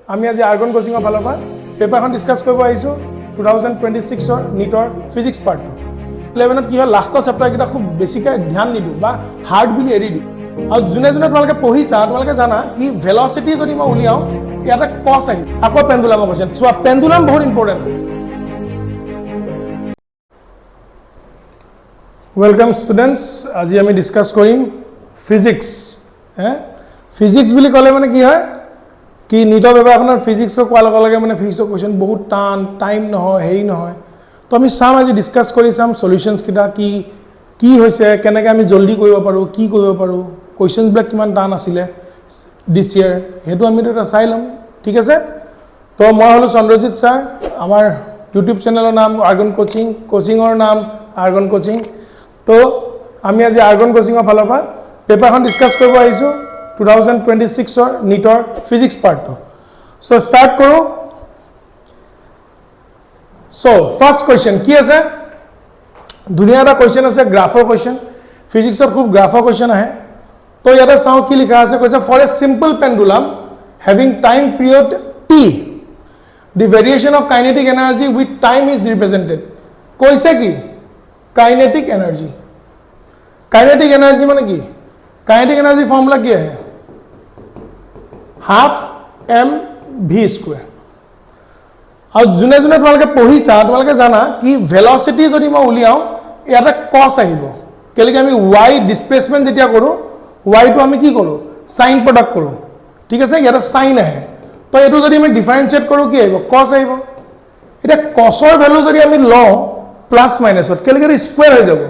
আমি আজি আৰ্গন কোচিঙৰ ফালৰ পৰা পেপাৰখন ডিসকাস কৰিব আহিছো 2026 ৰ নিটৰ ফিজিক্স পাৰ্ট 11ত কি হয় লাষ্টৰ চেপ্টাৰ কিটা খুব বেছিকৈ ধ্যান নিদু বা হাৰ্ড বুলি এৰি দিও আৰু জুনে জুনে তোমালোকে পঢ়িছা তোমালোকে জানা কি ভেলোসিটি যদি মই উলিয়াও ইয়াতে কস আহি আকৌ পেন্ডুলামৰ কোৱেশ্চন সো পেন্ডুলাম বহুত ইম্পৰ্টেন্ট वेलकम स्टूडेंट्स आज आम डिस्कस करिम फिजिक्स फिजिक्स বুলি কলে মানে কি হয় कि नीटर पेपार फिजिक्स कोৱাৰ লগে লগে মানে फिजिक्स क्वेश्चन बहुत टान टाइम নহয় হেই নহয় তো আমি সাম আজি ডিসকাস কৰি সাম সলিউশনস কিটা কি কি হৈছে কেনেকৈ আমি জলদি কৰিব পাৰো কি কৰিব পাৰো क्वेश्चंस ব্লক কিমান টান আছিল দিস ইয়াৰ হেতু আমি এটা চাই লম ঠিক আছে তো মই হলো চন্দ্ৰজিত স্যাৰ আমাৰ ইউটিউব চেনেলৰ নাম আৰ্গন কোচিং কোচিংৰ নাম আৰ্গন কোচিং তো আমি আজি আৰ্গন কোচিংৰ ফালৰ পৰা পেপাৰখন ডিসকাস কৰিব আহিছো 2026 ৰ নিটৰ ফিজিক্স পাৰ্ট সো স্টাৰ্ট কৰো সো ফাৰ্স্ট কোৱেশ্চন কি আছে দুনিয়া এটা কোৱেশ্চন আছে গ্ৰাফৰ কোৱেশ্চন ফিজিক্সৰ খুব গ্ৰাফৰ কোৱেশ্চন আহে তো ইয়াতে চাও কি লিখা আছে কৈছে for a simple pendulum having time period t the variation of kinetic energy with time is represented কৈছে কি काइनेटिक एनर्जी माने की काइनेटिक एनर्जी फॉर्मूला क्या है हाफ m v स्क्वायर और जुने जुने তোমালোকে পঢ়িছা তোমালোকে জানা কি ভেলোসিটি যদি মই উলিয়াও ইয়াতে cos আহিব কেলেকি আমি y ডিসপ্লেসমেন্ট যেতিয়া কৰো y তো আমি কি কৰো sin প্ৰোডাক্ট কৰো ঠিক আছে ইয়াতে sin আহে তো এটো যদি আমি ডিফাৰেন্সিয়েট কৰো কি আহিব cos আহিব এটা cosৰ ভ্যালু যদি আমি লও প্লাস মাইনাসত কেলেকি স্কয়াৰ হৈ যাব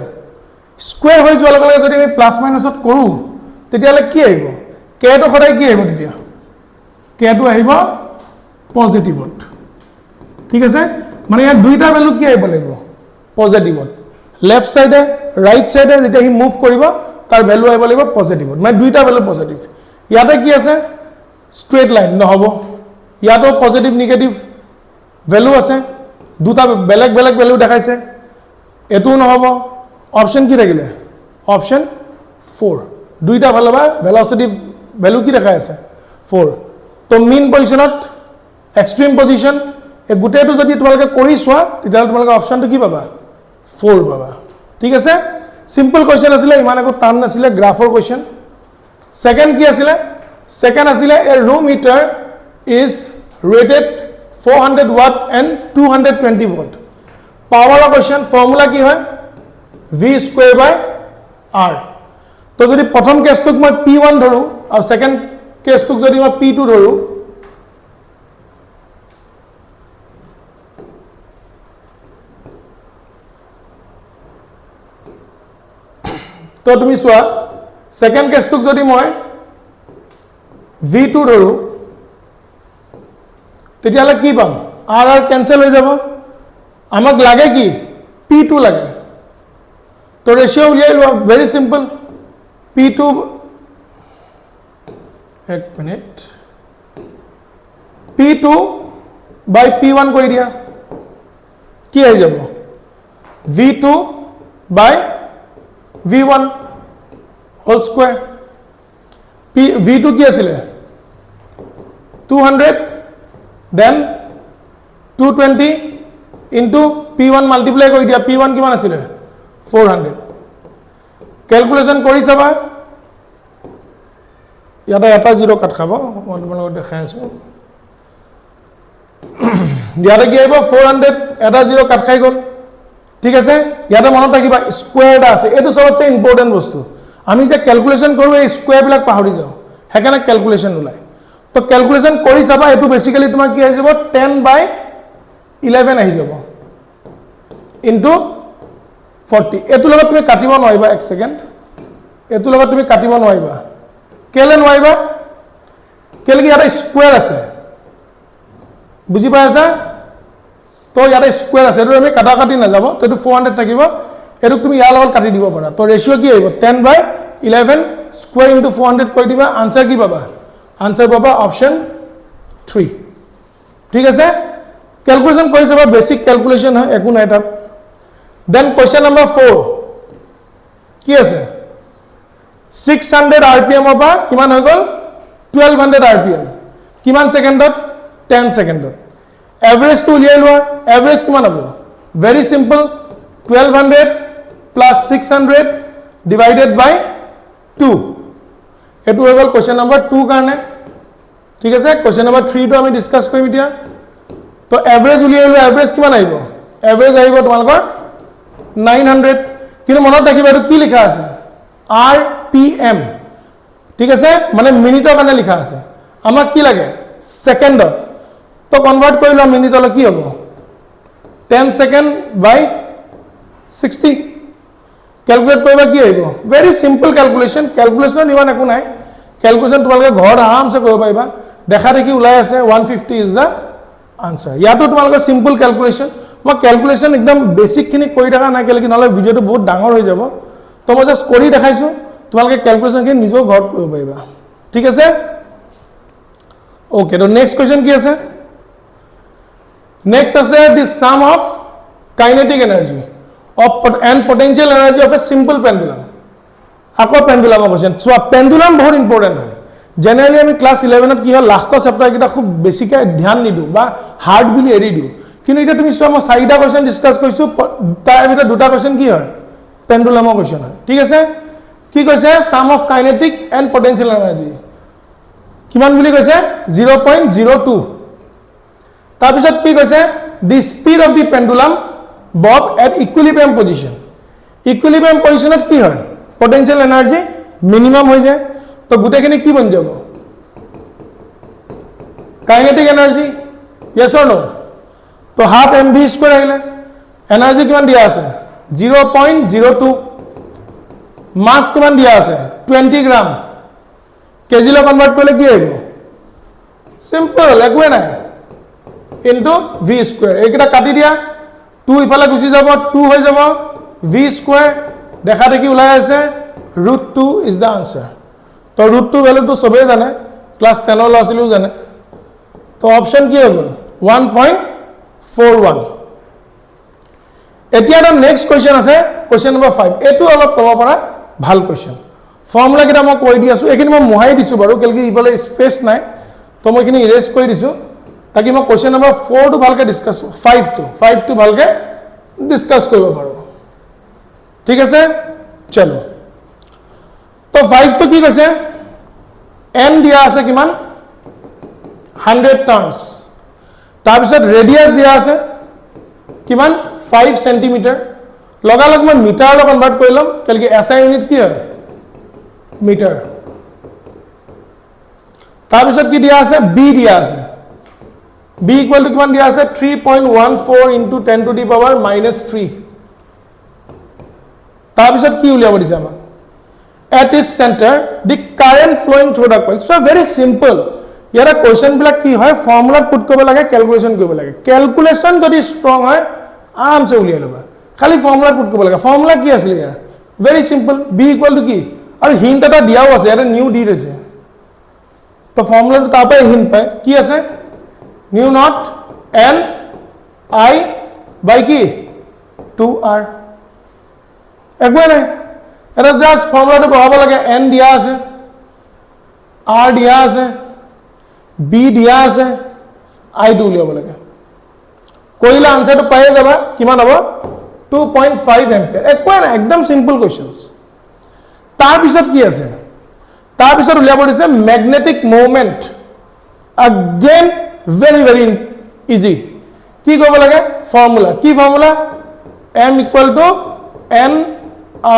স্কয়াৰ হৈ যোৱাৰ লগে লগে যদি আমি প্লাস মাইনাসত কৰো তেতিয়ালে কি আহিব k টো খৰাই কি আহিব তেতিয়া k টো আহিব পজিটিভত ঠিক আছে মানে ইয়াৰ দুইটা ভ্যালু কি আহিব লাগিব পজিটিভত লেফট সাইডে ৰাইট সাইডে যেতিয়া হি মুভ কৰিব তাৰ ভ্যালু আহিব লাগিব পজিটিভত মানে দুইটা ভ্যালু পজিটিভ ইয়াতে কি আছে স্ট্রেট লাইন নহব ইয়াতো পজিটিভ নেগেটিভ ভ্যালু আছে দুটা বেলেগ বেলেগ ভ্যালু দেখাইছে এটো নহব অপশন কি থাকিলে অপশন 4 দুইটা ভালো বা ভেলোসিটি ভ্যালু কি দেখাই আছে 4 তো মিন পজিশনত এক্সট্রিম পজিশন এ গুটেটো যদি তোমালকে কৰি সোৱা তেতিয়া তোমালকে অপশনটো কি পাবা 4 পাবা ঠিক আছে সিম্পল কোৱেশ্চন আছিল ইমান একো টান নাছিল গ্ৰাফৰ কোৱেশ্চন সেকেন্ড কি আছিল সেকেন্ড আছিল এ room heater is rated 400 watt and 220 volt power question formula কি হয় v square by r তো যদি প্রথম কেসটুক মই p1 ধৰু আৰু সেকেন্ড কেসটুক যদি মই p2 ধৰু তো তুমি সোৱা সেকেন্ড কেসটুক যদি মই v2 ধৰু তেতিয়ালে কি পাম r r कैंसिल হৈ যাব আমাক লাগে কি p2 লাগে তো রেশিও উলিয়াই লও ভেরি সিম্পল p2 এক মিনিট p2 বাই p1 কই দিয়া কি হৈ যাব v2 বাই v1 হোল স্কয়ার v2 কি আছিল 200 then 220 into p1 multiply কৰি দিয়া p1 কিমান আছিল 400 ক্যালকুলেশন কৰি চাবা ইয়াতে এটা জিরো কাট খাব মই তোমালোকক দেখাই আছো ইয়াতে কি আহিব 400 এটা জিরো কাট খাই গল ঠিক আছে ইয়াতে মনত ৰাখিবা স্কয়াৰটা আছে এটো সবতছে ইম্পৰ্টেন্ট বস্তু আমি যে ক্যালকুলেশন কৰো এই স্কয়াৰ বিলাক পাহৰি যাও হেকানে ক্যালকুলেশন ওলাই তো ক্যালকুলেশন কৰি চাবা এটো বেসিক্যালি তোমাৰ কি আহি যাব 10 বাই 11 আহি যাব ইনটু 40 এটো লগত তুমি কাটিব নোৱাৰিবা এক সেকেন্ড এটো লগত তুমি কাটিব নোৱাৰিবা কেলে নোৱাৰিবা কেলে কি এটা স্কয়াৰ আছে বুজি পাইছা তো ইয়াতে স্কয়াৰ আছে এটো আমি কাটা কাটি না যাব তো এটো 400 থাকিব এটো তুমি ইয়াৰ লগত কাটি দিব পাৰা তো ৰেশিও কি আহিব 10 বাই 11 স্কয়াৰ ইনটু 400 কৰি দিবা আনসার কি পাবা आंसर पाबा ऑप्शन 3 ठीक है कैलकुलेशन कोई सब बेसिक कैलकुलेशन है एकु নাই তাত देन क्वेश्चन नंबर 4 কি আছে 600 rpm পা কিমান হৈ গল 1200 rpm কিমান সেকেন্ডত 10 সেকেন্ডত এভাৰেজটো উলিয়াই লোৱা এভাৰেজ কিমান হ'ব ভেৰি সিম্পল 1200 প্লাস 600 ডিভাইডেড বাই 2 এটো হৈ গল কোশ্চেন নম্বৰ 2 কাৰণে ঠিক আছে কোশ্চেন নম্বৰ 3 টো আমি ডিসকাস কৰিম এতিয়া তো এভাৰেজ উলিয়াই লোৱা এভাৰেজ কিমান আহিব এভাৰেজ আহিব তোমালোকৰ 900 কিন্তু মনত ৰাখিবা এটো কি লিখা আছে rpm ঠিক আছে মানে মিনিটৰ কাৰণে লিখা আছে আমাক কি লাগে সেকেন্ডত তো কনভাৰ্ট কৰিলা মিনিটলৈ কি হ'ব 10 সেকেন্ড বাই 60 ক্যালকুলেট কৰিবা কি আহিব ভেৰি সিম্পল ক্যালকুলেশন ক্যালকুলেশন ইমান একো নাই ক্যালকুলেশন তোমালোকে ঘৰত আৰামছে কৰিব পাৰিবা দেখা দেখি ওলাই আছে 150 ইজ দা আনসাৰ ইয়াতো তোমালোকৰ সিম্পল ক্যালকুলেশন মই ক্যালকুলেশন একদম বেসিক খিনি কৰি থকা নাই কেলে কি নহলে ভিডিওটো বহুত ডাঙৰ হৈ যাব তো মই জাস্ট কৰি দেখাইছো তোমালোকে ক্যালকুলেশন খিনি নিজে ঘৰত কৰিব পাৰিবা ঠিক আছে ওকে তো নেক্সট কোশ্চেন কি আছে নেক্সট আছে the sum of kinetic energy of and potential energy of a simple pendulum আকৌ পেন্ডুলাম কোশ্চেন সো পেন্ডুলাম বহুত ইম্পর্টেন্ট হয় জেনারেলি আমি ক্লাস 11 ত কি হয় লাস্ট চ্যাপ্টার কিটা খুব বেসিকে ধ্যান নিদু বা হার্ড বিলি এৰি দিও কিন্তু এটা তুমি সোয়া মই চাৰিটা কোশ্চেন ডিসকাস কৰিছো তাৰ ভিতৰত দুটা কোশ্চেন কি হয় পেন্ডুলামৰ কোশ্চেন হয় ঠিক আছে কি কৈছে sum of kinetic and potential energy কিমান বুলি কৈছে 0.02 তাৰ পিছত কি কৈছে the speed of the pendulum bob at equilibrium position কি হয় potential energy minimum হৈ যায় তো গুটেখিনি কি বন যাব kinetic energy yes or no তো half mv square আহিলে energy কিমান দিয়া আছে 0.02 mass কিমান দিয়া আছে 20 গ্রাম কেজি লে কনভার্ট কৰিলে কি আহিব সিম্পল একো নাই into v square এইটা কাটি দিয়া 2 ইফালে গুছি যাব 2 হৈ যাব v স্কয়ার দেখা দেখি ওলাই আছে √2 ইজ দা আনসার তো √2 ভ্যালু তো সবে জানে ক্লাস 10 ৰ লছিলু জানে তো অপশন কি হ'ব 1.41 এতিয়া এটা নেক্সট কোশ্চেন আছে কোশ্চেন নম্বৰ 5 এটো অলপ কব পৰা ভাল কোশ্চেন ফৰ্মুলা কিটা মই কৈ দি আছো এখিনি মই মোহাই দিছো বাৰু কেলকি ইফালে স্পেস নাই তো মই এখিনি ইৰেজ কৰি দিছো ताकि मैं क्वेश्चन नंबर 4 तो ভালকে ডিসকাস 5 तो ভালকে ডিসকাস কৰিব পাৰো ঠিক আছে চলো তো 5 তো কি কৈছে n দিয়া আছে কিমান 100 টাৰ্নস তাৰ পিছত ৰেডিয়াস দিয়া আছে কিমান 5 সেন্টিমিটাৰ লগালগ মই মিটাৰলৈ কনভাৰ্ট কৰিলম কেলকি এসআই ইউনিট কি হয় মিটাৰ তাৰ পিছত কি দিয়া আছে b দিয়া আছে b equal to কিমান দিয়া আছে 3.14 into 10 to the power -3 তাৰ পিছত কি উলিয়াব দিছে আমাক at its center the current flowing through the coil so very simple year question বিলাক কি হয় ফৰ্মুলা পুট কৰিব লাগে ক্যালকুলেশন কৰিব লাগে ক্যালকুলেশন যদি স্ট্ৰং হয় আৰামছে উলিয়াই লবা খালি ফৰ্মুলা পুট কৰিব লাগে ফৰ্মুলা কি আছিল ইয়াৰ very simple b equal to কি আৰু হিন্ট এটা দিয়াও আছে এটা নিউ দি দিছে তো ফৰ্মুলাটো তাৰপৰাই হিন্ট পায় কি আছে nu not n I by কি 2r একো নাই এটা জাস্ট ফর্মুলাটো বহাব লাগে n দিয়া আছে r দিয়া আছে b দিয়া আছে i টো উলিয়াব লাগে কইলা আনসারটো পাই যাবা কিমান হ'ব 2.5 এম্পিয়ার একো নাই একদম সিম্পল কোশ্চেনস তাৰ পিছত কি আছে তাৰ পিছত উলিয়াব দিছে magnetic moment again very easy কি কৰিব লাগে ফর্মুলা কি formula m equal to n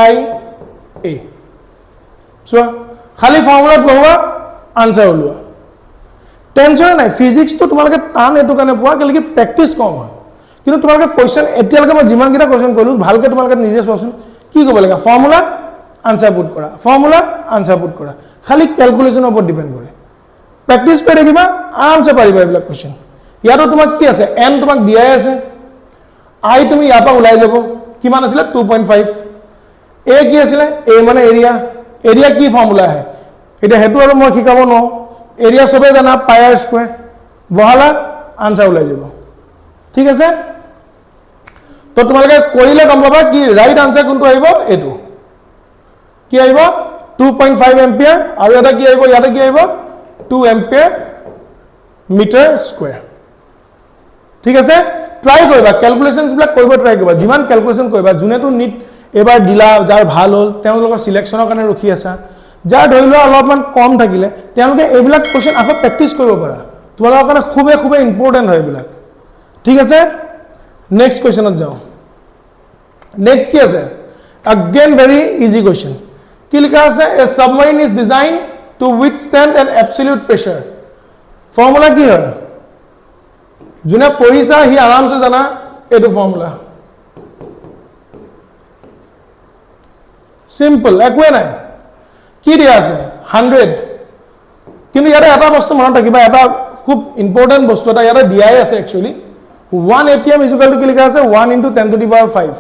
I a so খালি ফর্মুলাত বহবা আনসার ওলোৱা টেনশন নাই ফিজিক্স তো তোমালোকে টান এটো কাৰণে পোৱা কেলে কি প্ৰেক্টিস কম হয় কিন্তু তোমালোকে কোশ্চেন এতিয়ালৈকে মই যিমান কিটা কোশ্চেন কইলো ভালকে তোমালোকে নিজে চোৱাচোন কি কৰিব লাগে ফৰ্মুলা আনসাৰ পুট কৰা ফৰ্মুলা আনসাৰ পুট কৰা খালি ক্যালকুলেশনৰ ওপৰত ডিপেন্ড কৰে প্ৰেক্টিস কৰি দেখিবা আৰামছে পাৰিবা এইবিলাক কোশ্চেন ইয়াতো তোমাক কি আছে n তোমাক দিয়াই আছে i তুমি ইয়াৰ পৰা ওলাই যাব কিমান আছিল 2.5 a কি আছিল a মানে এৰিয়া এৰিয়া কি ফৰ্মুলা আছে এটা হেতু আৰু মই শিকাব ন এৰিয়া সবে জানা পাই r স্কয়াৰ বহালা আনসাৰ ওলাই যাব ঠিক আছে তো তোমালোকে কৰিলে গম পাবা কি ৰাইট আনসাৰ কোনটো আহিব এটো কি আহিব 2.5 এম্পিয়াৰ আৰু এটা কি আহিব ইয়াতে কি আহিব 2 এম্পিয়াৰ মিটাৰ স্কয়াৰ ঠিক আছে ট্ৰাই কৰিবা ক্যালকুলেশনস বিলাক কৰিব ট্ৰাই কৰিবা যিমান ক্যালকুলেশন কৰিবা জুনেটো নিট এবাৰ দিলা যাৰ ভাল হল তেওঁলোকৰ সিলেকশনৰ কাৰণে ৰখি আছা যাৰ ধৰিলো অলপমান কম থাকিলে তেওঁলোকে এইবিলাক কোৱেশ্চন আকৌ প্ৰেক্টিস কৰিব পাৰা তোমালোকৰ কাৰণে খুবে খুবে ইম্পৰ্টেন্ট হয় এইবিলাক ঠিক আছে নেক্সট কোৱেশ্চনত যাও নেক্সট কি আছে again very easy question কি লিখা আছে a submarine is designed to withstand an absolute pressure formula কি হয় জুনে পঢ়িছা হি আৰামছে জানা এটো ফৰ্মুলা সিম্পল একোৱে নাই কি দিয়া আছে 100 কিন্তু ইয়াতে এটা বস্তু মনত ৰাখিবা এটা খুব ইম্পৰ্টেন্ট বস্তু এটা ইয়াতে দিয়াই আছে actually 1 atm is equal to কি লিখা আছে 1 into 10 to the power 5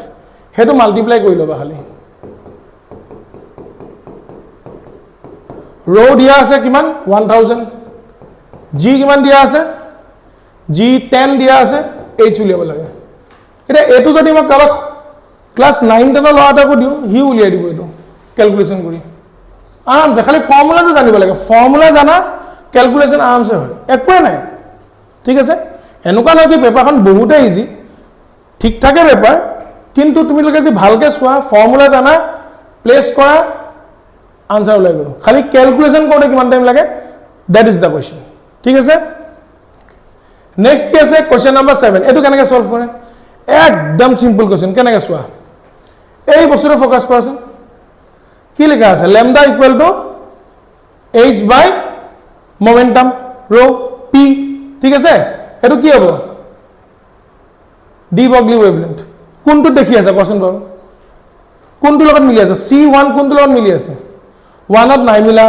হেতু মাল্টিপ্লাই কৰি লবা খালি rho দিয়া আছে কিমান 1000 g কিমান দিয়া আছে g 10 দিয়া আছে h উলিয়াব লাগে এটা এটো যদি মই কাবাক ক্লাস 9 10 ৰ লৰাটাকো দিও হি উলিয়াই দিব এটো ক্যালকুলেশন কৰি আৰাম খালি ফৰ্মুলাটো জানিব লাগে ফৰ্মুলা জানা ক্যালকুলেশন আৰামছে হয় একোৱে নাই ঠিক আছে এনেকুৱা নহয় কি পেপাৰখন বহুতে ইজি ঠিক থাকে পেপাৰ কিন্তু তুমি লোকে যদি ভালকে সোয়া ফৰ্মুলা জানা প্লেস কৰা आंसर ওলাই গলো খালি ক্যালকুলেশন করতে কিমান টাইম লাগে দ্যাট ইজ দা কোশ্চেন ঠিক আছে নেক্সট কি আছে কোশ্চেন নাম্বার 7 এটো কেনেকৈ সলভ কৰে একদম সিম্পল কোশ্চেন কেনেকৈ সোয়া এই বস্তুটো ফোকাস কৰাচোন কি লিখা আছে lambda equal to h by momentum rho p ঠিক আছে এটো কি হ'ব ডি বগলি ওয়েভলেন্থ কোনটো দেখি আছে কোশ্চেন বাৰু কোনটো লগত মিলি আছে c1 কোনটো লগত মিলি আছে 1 ত নাই মিলা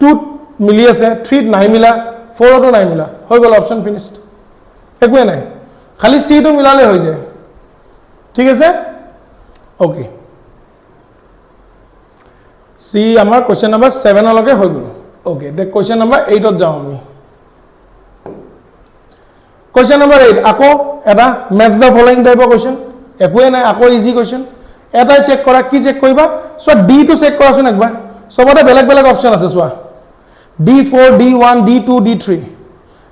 2 মিলি আছে 3 ত নাই মিলা 4 ত নাই মিলা হৈ গল অপশন ফিনিশড একোৱে নাই খালি c টো মিলালে হৈ যায় ঠিক আছে ওকে c আমাৰ কোশ্চেন নাম্বার 7 লকে হৈ গল ওকে তে কোশ্চেন নাম্বার 8 ত যাও আমি কোশ্চেন নাম্বার 8 আকো এটা ম্যাচ দা ফলোইং টাইপৰ কোশ্চেন একোৱে নাই আকো ইজি কোশ্চেন এটাই চেক কৰা কি চেক কৰিবা সো ডি টো চেক কৰাচোন একবাৰ সবতে বেলেগ বেলেগ অপশন আছে সোয়া d4 d1 d2 d3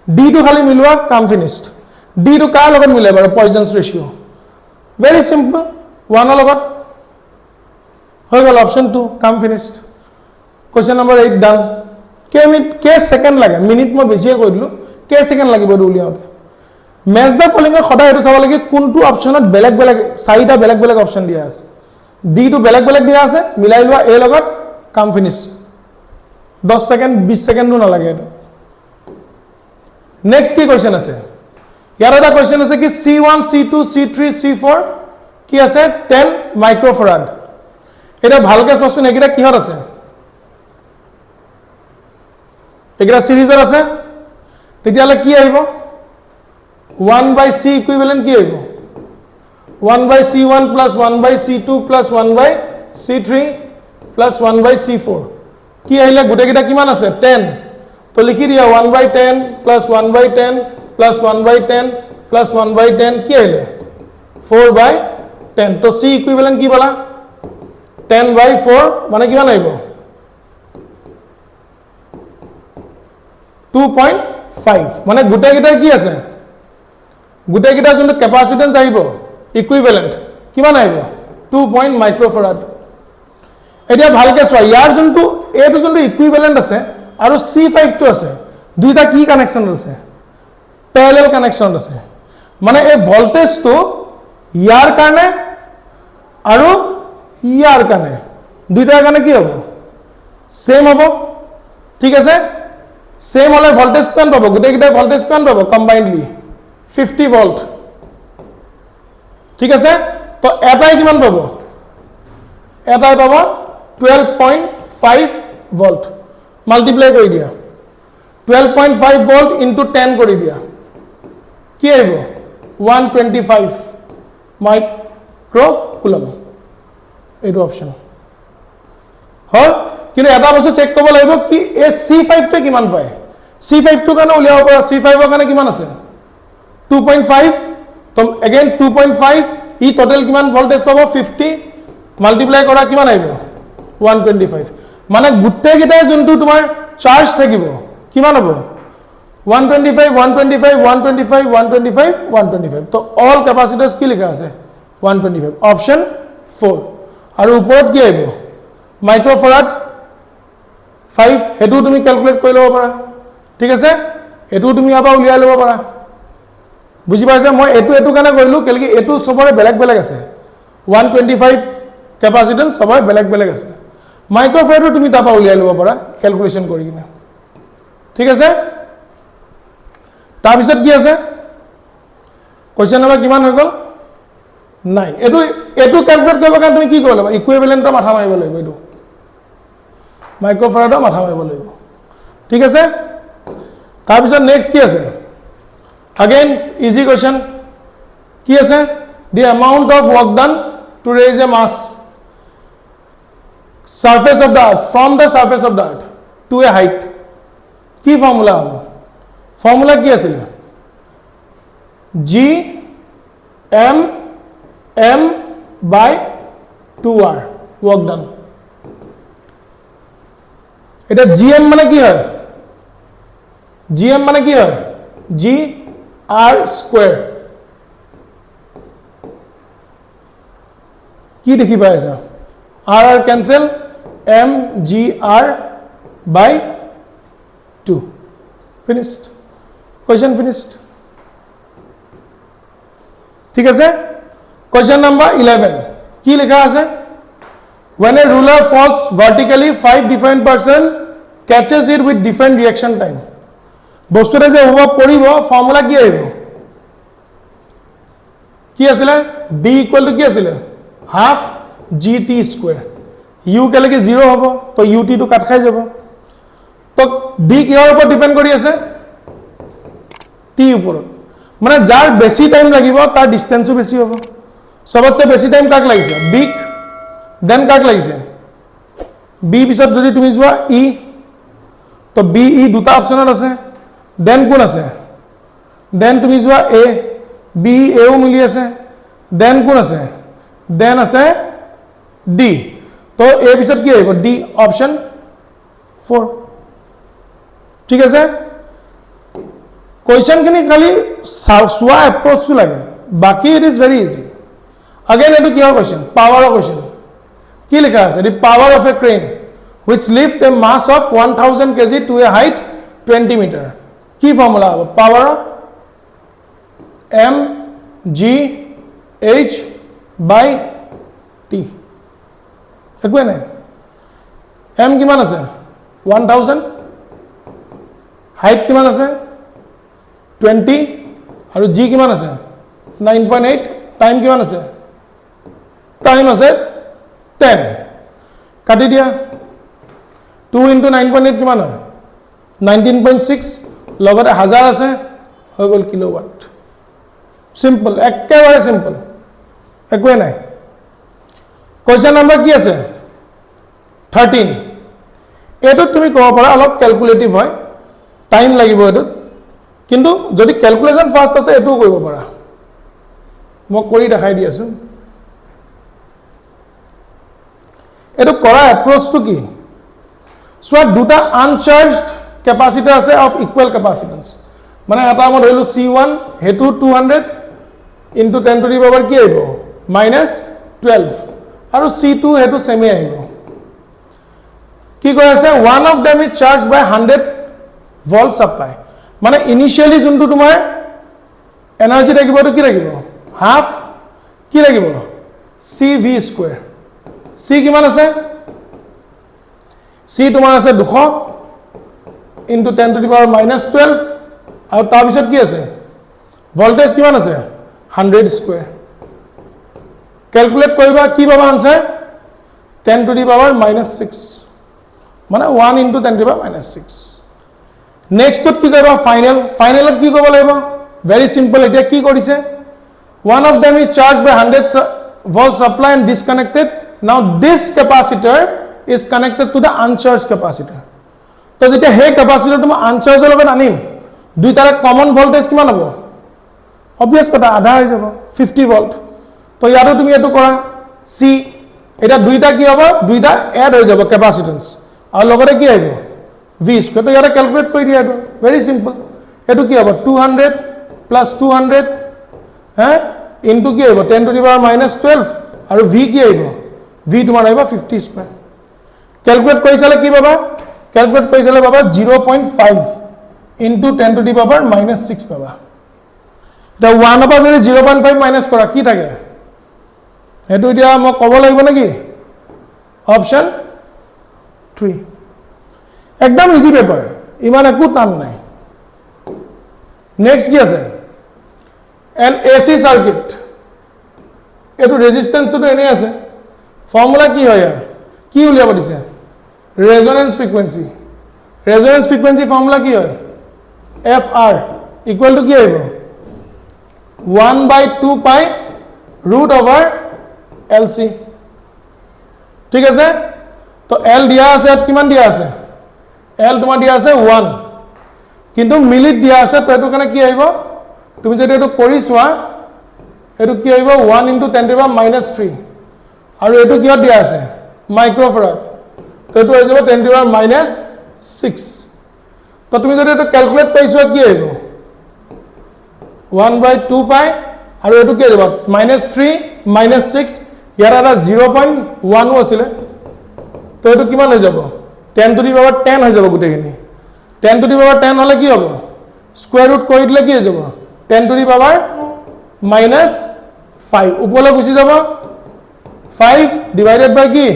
d টো খালি মিলোৱা কাম ফিনিশড d টো কাৰ লগত মিলে বাৰু পয়জনস ৰেশিও ভেরি সিম্পল 1 লগত হৈ গল অপশন 2 কাম ফিনিশড কোশ্চেন নাম্বার 8 ডান কে সেকেন্ড লাগে মিনিট মই বেছিয়ে কৈ দিলো কে সেকেন্ড লাগিব উলিয়াওতে ম্যাচ দা ফলোইং সদায় এটো চাব লাগে কোনটো অপশনত বেলেগ বেলেগ চাৰিটা বেলেগ বেলেগ অপশন দিয়া আছে ডি টো বেলেগ বেলেগ দিয়া আছে মিলাই লোৱা এ লগত কাম ফিনিশ 10 সেকেন্ড 20 সেকেন্ডও না লাগে এটা নেক্সট কি কোশ্চেন আছে ইয়াৰ এটা কোশ্চেন আছে কি c1 c2 c3 c4 কি আছে 10 মাইক্রোফারাড এটা ভালকে কোশ্চেন একিটা কিহত আছে একিটা সিৰিজৰ আছে তেতিয়ালে কি আহিব 1 by c equivalent কি আহিব 1 by c1 plus 1 by c2 plus 1 by c3 plus 1 by c4 কি আহিলে গুটে কিটা কিমান আছে 10 তো লিখি দিয়া 1 by 10 plus 1 by 10 plus 1 by 10 plus 1 by 10 কি আহিলে 4 by 10 তো c equivalent কি বলা 10 by 4 মানে কিমান আহিব 2.5 মানে গুটে কিটা কি আছে গুটে কিটা যোনটো ক্যাপাসিটেন্স আহিব ইকুইভ্যালেন্ট কিমান আহিব 2 মাইক্রোফারাড এতিয়া ভালকে সোয়া ইয়াৰ যোনটো এটো যোনটো ইকুইভ্যালেন্ট আছে আৰু c5 টো আছে দুইটা কি কানেকশন আছে প্যাৰালাল কানেকশন আছে মানে এই ভোল্টেজ তো ইয়াৰ কাৰণে আৰু ইয়াৰ কাৰণে দুইটাৰ কাৰণে কি হ'ব সেম হ'ব ঠিক আছে সেম হলে ভোল্টেজ কিমান পাব গুটে কিটা ভোল্টেজ কিমান পাব কম্বাইনলি 50 ভোল্ট ঠিক আছে তো এটাই কিমান পাব এটাই পাব 12.5 ভোল্ট মাল্টিপ্লাই কৰি দিয়া 12.5 ভোল্ট ইনটু 10 কৰি দিয়া কি আহিব 125 মাইক্ৰো কুলম এইটো অপশন হল কিন্তু এটা বস্তু চেক কৰিব লাগিব কি এ c5 টো কিমান পায় c5 টো কাৰণে উলিয়াব পৰা c5 ৰ কাৰণে কিমান আছে 2.5 তো अगेन 2.5 ই টোটাল কিমান ভোল্টেজ পাব 50 মাল্টিপ্লাই কৰা কিমান আহিব 125 মানে গুটে গিটা যোনটো তোমাৰ চার্জ থাকিব কিমান হ'ব 125 125 125 125 125 तो ऑल कैपेसिटर्स की लिखा আছে 125 ऑप्शन 4 আৰু ওপৰত কি আহিব মাইক্ৰোফাৰাড 5 হেতু তুমি ক্যালকুলেট কৰি লব পাৰা ঠিক আছে এটু তুমি আবা উলিয়াই লব পাৰা বুজি পাইছা মই এটু কানে কৰিলো কেলকি এটু সবৰে বেলেগ বেলেগ আছে 125 ক্যাপাসিটেন্স সবৰে বেলেগ বেলেগ আছে মাইক্ৰোফাৰাড তুমি তাপা উলিয়াই লব পাৰা ক্যালকুলেশন কৰি কিনে ঠিক আছে তাৰ পিছত কি আছে কোৱেশ্চন নম্বৰ কিমান হৈ গল 9 এটু ক্যালকুলেট কৰিব কাৰণে তুমি কি কৰিব লাগিব ইকুইভ্যালেন্টৰ মাথা মাৰিব লাগিব এটু মাইক্ৰোফাৰাডৰ মাথা মাৰিব লাগিব ঠিক আছে তাৰ পিছত নেক্সট কি আছে again easy question কি আছে the amount of work done to raise a mass surface of the earth from the surface of the earth to a height কি ফর্মুলা হবে ফর্মুলা কি আছিল g m m by 2r work done এটা gm মানে কি হয় gm মানে কি হয় g r square কি দেখি পাই আছা r r cancel m g r by 2 finished question finished ঠিক আছে question number 11 কি লেখা আছে when a ruler falls vertically 5 different person catches it with different reaction time বস্তুটা যে হ'ব পৰিব ফর্মুলা কি আহিব কি আছিল b ইকুয়াল টু কি আছিল হাফ gt স্কয়ার u কেলেকে 0 হ'ব তো ut টু কাট খাই যাব তো b কিহৰ ওপৰত ডিপেন্ড কৰি আছে t ওপৰত মানে যাৰ বেছি টাইম লাগিব তাৰ ডিসটেন্সও বেছি হ'ব সবতছে বেছি টাইম কাক লাগিছে b দেন কাক লাগিছে b পিছত যদি তুমি যোৱা e তো b e দুটা অপচনত আছে দেন কোন আছে দেন তুমি যোৱা a b a ও মিলি আছে দেন কোন আছে দেন আছে d তো a পিছত কি আহিব d অপশন 4 ঠিক আছে কোয়েশ্চন খিনি খালি সোয়া অ্যাপ্রোচ লাগে বাকি it is very easy again এটো কি কোয়েশ্চন পাওয়ার কোয়েশ্চন কি লেখা আছে the power of a crane which lift a mass of 1000 kg to a height 20 meter কি ফর্মুলা হবে পাওয়ার m g h by t একো নাই m কিমান আছে 1000 হাইট কিমান আছে 20 আৰু g কিমান আছে 9.8 টাইম কিমান আছে টাইম আছে 10 কাটি দিয়া 2 into 9.8 কিমান হয় 19.6 লগতে 1000 আছে হৈ গল কিলোৱাট সিম্পল একেবাৰে সিম্পল একোই নাই কোয়েশ্চন নাম্বাৰ কি আছে 13 এটো তুমি কব পাৰা অলপ ক্যালকুলেটিভ হয় টাইম লাগিব এটো কিন্তু যদি ক্যালকুলেশন ফাস্ট আছে এটো কৰিব পাৰা মই কৰি দেখাই দি আছো এটো কৰা অ্যাপ্ৰোচ টু কি সো দুটা আনচাৰ্জড ক্যাপাসিটৰ আছে অফ ইকুয়াল ক্যাপাসিটেন্স মানে এটা মই ধৰিলো C1 হেতু 200 into 10 to the power কি আহিব -12 আৰু C2 হেতু সেমি আহিব কি কৈ আছে one of them is charged by 100 volt supply মানে ইনিশিয়ালি যোনটো তোমাৰ এনাৰ্জি থাকিব তো কি থাকিব হাফ কি লাগিব CV স্কয়াৰ C কিমান আছে C তোমাৰ আছে 200 into 10 to the power -12 আৰু তাৰ পিছত কি আছে ভোল্টেজ কিমান আছে 100 স্কয়াৰ ক্যালকুলেট কৰিবা কি পাবা আনসার 10 to the power -6 মানে 1 into 10 to the power -6 next কি কৰিবা ফাইনালত কি কৰিব লাগিব ভেৰি সিম্পল এটা কি কৰিছে one of them is charged by 100 volt supply and disconnected now this capacitor is connected to the uncharged capacitor তো যেতিয়া হে ক্যাপাসিটর তুমি আনচাৰ্জৰ লগত আনিম দুইটাৰে কমন ভোল্টেজ কিমান হ'ব অবভিয়াস কথা আধা হৈ যাব 50 ভোল্ট তো ইয়াতো তুমি এটো কৰা C এটা দুইটা কি হ'ব দুইটা এড হৈ যাব ক্যাপাসিটেন্স আৰু লগতে কি আহিব V স্কয়াৰ তো ইয়াতে ক্যালকুলেট কৰি দিয়া এটো ভেরি সিম্পল এটো কি হ'ব 200 প্লাস 200 হ্যাঁ ইনটু কি আহিব 10 টু দি পাৱাৰ -12 আৰু v কি আহিব v তোমাৰ আহিব 50 স্কয়াৰ ক্যালকুলেট কৰি চালে কি পাবা ক্যালকুলেট কৰি চালে পাবা 0.5 ইনটু 10 টু দি পাৱাৰ -6 পাবা দা 1 পৰা যদি 0.5 মাইনাস কৰা কি থাকে এটো এতিয়া মই ক'ব লাগিব নেকি অপশন 3 একদম ইজি পেপাৰ ইমান একো টান নাই নেক্সট কি আছে an AC circuit এটো রেজিস্ট্যান্স তো এনে আছে ফর্মুলা কি হয় ইয়ার কি উলিয়াব দিছে রেজোনেন্স ফ্রিকোয়েন্সি ফর্মুলা কি হয় FR ইকুয়াল টু কি হইব 1/2 পাই root over LC ঠিক আছে তো L দিয়া আছে কিমান দিয়া আছে L তোমার দিয়া আছে 1 কিন্তু মিলিট দিয়া আছে তো এটো কানে কি আইব তুমি যদি এটো কৰি সোৱা এটো কি আইব 1 * 10 to the -3 আৰু এটো কি দিয়া আছে মাইক্ৰোফাৰাড তো এটো হৈ যাব 10 to the -6 তো তুমি যদি এটো ক্যালকুলেট কৰি সোৱা কি আইব 1/2 পাই আৰু এটো কি যাব -3 -6 ইয়াৰ এটা 0.1 আছিল তো এটো কিমান হৈ যাব 10 to the power 10 হৈ যাব গুটেখিনি 10 to the power 10 হলে কি হ'ব স্কয়ার রুট কৰি দিলে কি হৈ যাব 10 to the power -5 উপলে গুছি যাব 5 ডিভাইডেড বাই কি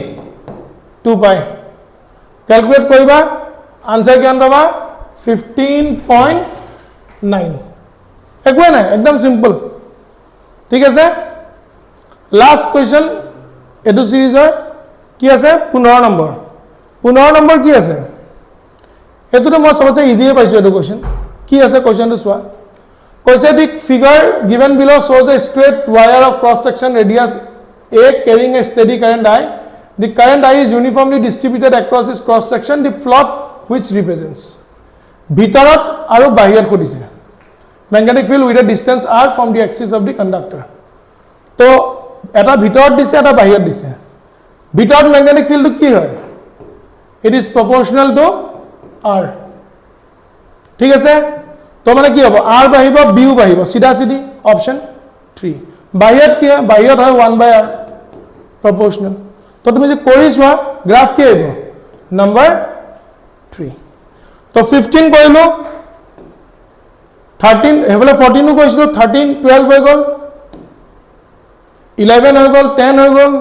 2 পাই ক্যালকুলেট কৰিবা আনসার কিমান পাবা 15.9 একো নাই একদম সিম্পল ঠিক আছে লাস্ট কোয়েশ্চন এটো সিৰিজৰ কি আছে 15 নম্বৰ কি আছে এটোটো মই সবচে ইজিয়ে পাইছো এটো কোয়েশ্চন কি আছে কোয়েশ্চনটো সোৱা কৈছে the figure given below shows a straight wire of cross section radius a carrying a steady current I the current I is uniformly distributed across its cross section the plot which represents ভিতৰত আৰু বাহিৰত কৰিছে magnetic field with a distance r from the axis of the conductor তো এটা ভিতৰত দিছে এটা বাহিৰত দিছে ভিতৰত magnetic field কি হয় it is proportional to r ঠিক আছে তো মানে কি হ'ব r বাহিব b বাহিব সিধা সিধি অপশন 3 বাহিৰত কি হয় বাহিৰত হয় 1/r proportional তো তুমি যে কৰিছোৱা গ্ৰাফ কি হ'ব নাম্বাৰ 3 তো 15 কৰিলো 13 হেবলে 14 ও কৈছিলো 13 12 হৈ গল 11 হৈ গল 10 হৈ গল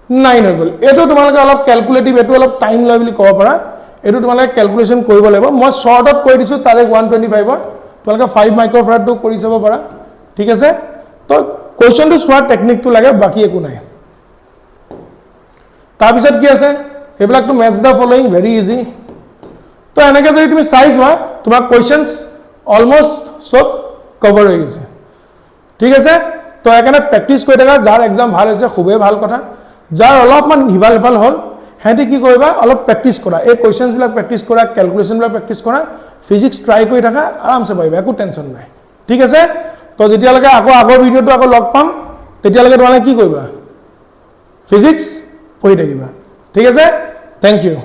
9 হৈ গল এটো তোমালকে অলপ ক্যালকুলেটিভ এটো অলপ টাইম লয় বুলি কব পাৰা এটো তোমালকে ক্যালকুলেশন কৰিব লাগিব মই শৰ্টত কৈ দিছো তাৰে 125 ৰ তোমালকে 5 মাইক্ৰোফাৰাড টো কৰি চাব পাৰা ঠিক আছে তো কোয়েশ্চনটো সোৱাৰ টেকনিকটো লাগে বাকি একো নাই তাৰ পিছত কি আছে এবিলাক তো maths the following very easy তো এনেকে যদি তুমি চাই যোৱা তোমাৰ কোয়েশ্চনস অলমোস্ট সব কভাৰ হৈ গৈছে ঠিক আছে তো এখানে প্ৰ্যাকটিস কৰি থাকা যাৰ এক্সাম ভাল হৈছে খুবেই ভাল কথা যাৰ অলপমান হিবাল হল হেঁতে কি কৰিবা অলপ প্ৰ্যাকটিস কৰা এই কোয়েশ্চনস বিলাক প্ৰ্যাকটিস কৰা ক্যালকুলেশন বিলাক প্ৰ্যাকটিস কৰা ফিজিক্স ট্ৰাই কৰি থাকা আৰামসে পাইবা একো টেনশন নাই ঠিক আছে তো যেতিয়ালৈকে আকৌ আগৰ ভিডিওটো আকৌ লগ পাম তেতিয়ালৈকে তোমালোকে কি কৰিবা ফিজিক্স পঢ়ি থাকিবা ঠিক আছে থ্যাংক ইউ